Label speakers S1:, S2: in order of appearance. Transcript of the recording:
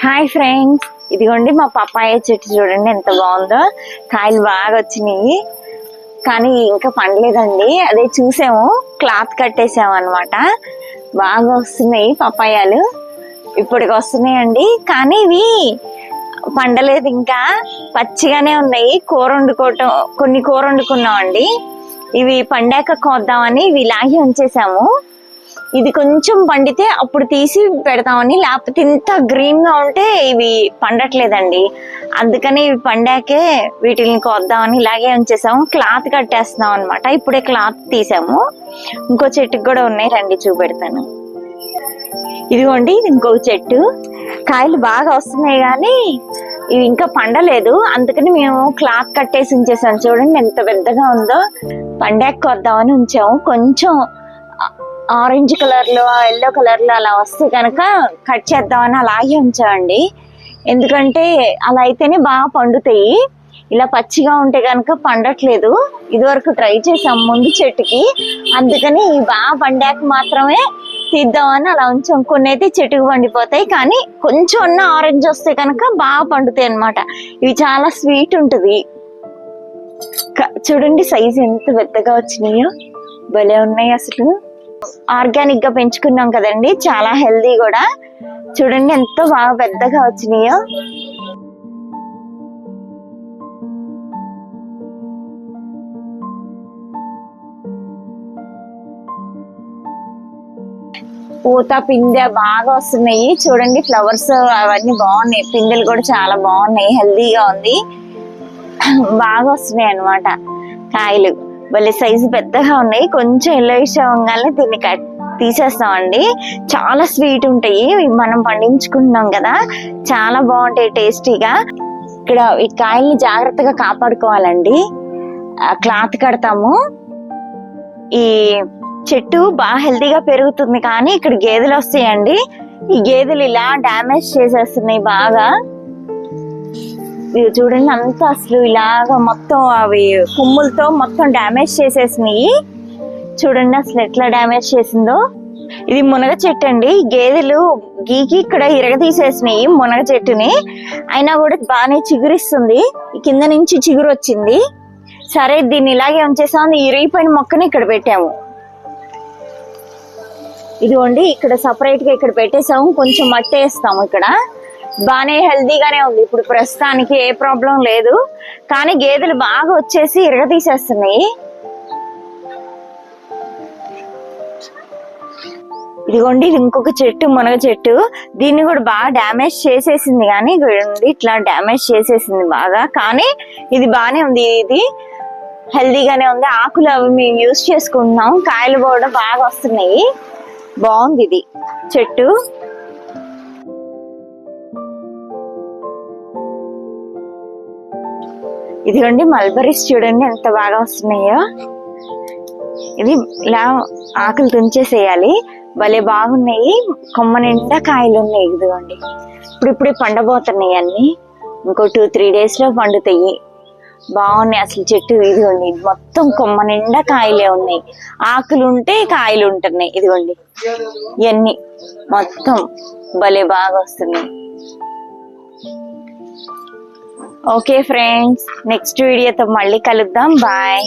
S1: Hi friends, ఇదిగోండి మా papaya చెట్టు చూడండి ఎంత బాగుందో. కాయలు బాగా వచ్చినాయి కానీ ఇంకా పండలేదండి. అదే చూసాము, క్లాత్ కట్టేసాము అనమాట. బాగా వస్తున్నాయి పపాయాలు, ఇప్పటికి వస్తున్నాయండి. కానీ ఇవి పండలేదు, ఇంకా పచ్చిగానే ఉన్నాయి. కొన్ని కూర వండుకున్నామండి. ఇవి పండాక కోద్దామని ఇవి ఇలాగే ఉంచేసాము. ఇది కొంచెం పండితే అప్పుడు తీసి పెడతామని, లేకపోతే ఇంత గ్రీన్ గా ఉంటే ఇవి పండట్లేదండి. అందుకని ఇవి పండాకే వీటిని కోద్దామని ఇలాగే ఉంచేసాము. క్లాత్ కట్టేస్తున్నాం అనమాట. ఇప్పుడే క్లాత్ తీసాము. ఇంకో చెట్టుకి కూడా ఉన్నాయి, రండి చూపెడతాను. ఇదిగోండి, ఇది ఇంకొక చెట్టు. కాయలు బాగా వస్తున్నాయి కానీ ఇవి ఇంకా పండలేదు. అందుకని మేము క్లాత్ కట్టేసి ఉంచేసాము. చూడండి ఎంత పెద్దగా ఉందో. పండాక కోద్దామని ఉంచాము. కొంచెం ఆరెంజ్ కలర్ లో, ఎల్లో కలర్ లో అలా వస్తే కనుక కట్ చేద్దామని అలాగే ఉంచామండి. ఎందుకంటే అలా అయితేనే బాగా పండుతాయి. ఇలా పచ్చిగా ఉంటే కనుక పండట్లేదు. ఇదివరకు ట్రై చేసాం ముందు చెట్టుకి, అందుకని బాగా పండాక మాత్రమే తీద్దామని అలా ఉంచాం. కొన్ని అయితే చెట్టుకు పండిపోతాయి, కానీ కొంచెం ఉన్న ఆరెంజ్ వస్తే కనుక బాగా పండుతాయి అన్నమాట. ఇవి చాలా స్వీట్ ఉంటుంది. చూడండి సైజు ఎంత పెద్దగా వచ్చినాయో, భలే ఉన్నాయి అసలు. ఆర్గానిక్ గా పెంచుకున్నాం కదండి, చాలా హెల్దీ కూడా. చూడండి ఎంతో బాగా పెద్దగా వచ్చినాయో. పూత పిందె బాగా వస్తున్నాయి. చూడండి ఫ్లవర్స్ అవన్నీ బాగున్నాయి. పిందెలు కూడా చాలా బాగున్నాయి, హెల్దీగా ఉంది. బాగా వస్తున్నాయి అన్నమాట కాయలు. భలే సైజు పెద్దగా ఉన్నాయి. కొంచెం ఎల్లోయిష్ అవ్వగానే దీన్ని తీసేస్తామండి. చాలా స్వీట్ ఉంటాయి. మనం పండించుకుంటున్నాం కదా, చాలా బాగుంటాయి టేస్టీగా. ఇక్కడ ఈ కాయల్ని జాగ్రత్తగా కాపాడుకోవాలండి. క్లాత్ కడతాము. ఈ చెట్టు బాగా హెల్తీగా పెరుగుతుంది, కానీ ఇక్కడ గేదెలు వస్తాయండి. ఈ గేదెలు ఇలా డ్యామేజ్ చేసేస్తున్నాయి బాగా. చూడండి అంతా అసలు ఇలాగా మొత్తం అవి కొమ్ములతో మొత్తం డ్యామేజ్ చేసేసినాయి. చూడండి అసలు ఎట్లా డ్యామేజ్ చేసిందో. ఇది మునగ చెట్టు అండి. గేదెలు గీకి ఇక్కడ ఇరగదీసేసినాయి మునగ చెట్టుని. అయినా కూడా బాగానే చిగురిస్తుంది. కింద నుంచి చిగురు వచ్చింది. సరే దీన్ని ఇలాగే ఉంచేసాము. ఇరిగిపోయిన మొక్కని ఇక్కడ పెట్టాము. ఇదిగోండి ఇక్కడ సపరేట్ గా ఇక్కడ పెట్టేసాము. కొంచెం మట్టి వేస్తాము. ఇక్కడ బానే హెల్దీగానే ఉంది. ఇప్పుడు ప్రస్తుతానికి ఏ ప్రాబ్లం లేదు. కానీ గేదెలు బాగా వచ్చేసి ఇరగదీసేస్తున్నాయి. ఇదిగోండి ఇది ఇంకొక చెట్టు, మునగ చెట్టు. దీన్ని కూడా బాగా డ్యామేజ్ చేసేసింది. కానీ ఇట్లా డ్యామేజ్ చేసేసింది బాగా. కానీ ఇది బానే ఉంది. ఇది హెల్దీగానే ఉంది. ఆకులు అవి మేము యూజ్ చేసుకుంటున్నాం. కాయలు కూడా బాగా వస్తున్నాయి. బాగుంది ఇది చెట్టు. ఇదిగోండి మల్బరీస్ చూడండి ఎంత బాగా వస్తున్నాయో. ఇది ఇలా ఆకులు తుంచేసేయాలి. భలే బాగున్నాయి. కొమ్మ నిండా కాయలు ఉన్నాయి. ఇదిగోండి ఇప్పుడే పండబోతున్నాయి అన్ని. ఇంకో 2-3 days లో పండుతాయి. బాగున్నాయి అసలు చెట్టు. ఇదిగోండి మొత్తం కొమ్మ నిండా కాయలే ఉన్నాయి. ఆకులు ఉంటే కాయలు ఉంటున్నాయి. ఇదిగోండి ఇవన్నీ మొత్తం భలే బాగా వస్తున్నాయి. ఓకే ఫ్రెండ్స్, నెక్స్ట్ వీడియోతో మళ్ళీ కలుద్దాం. బాయ్.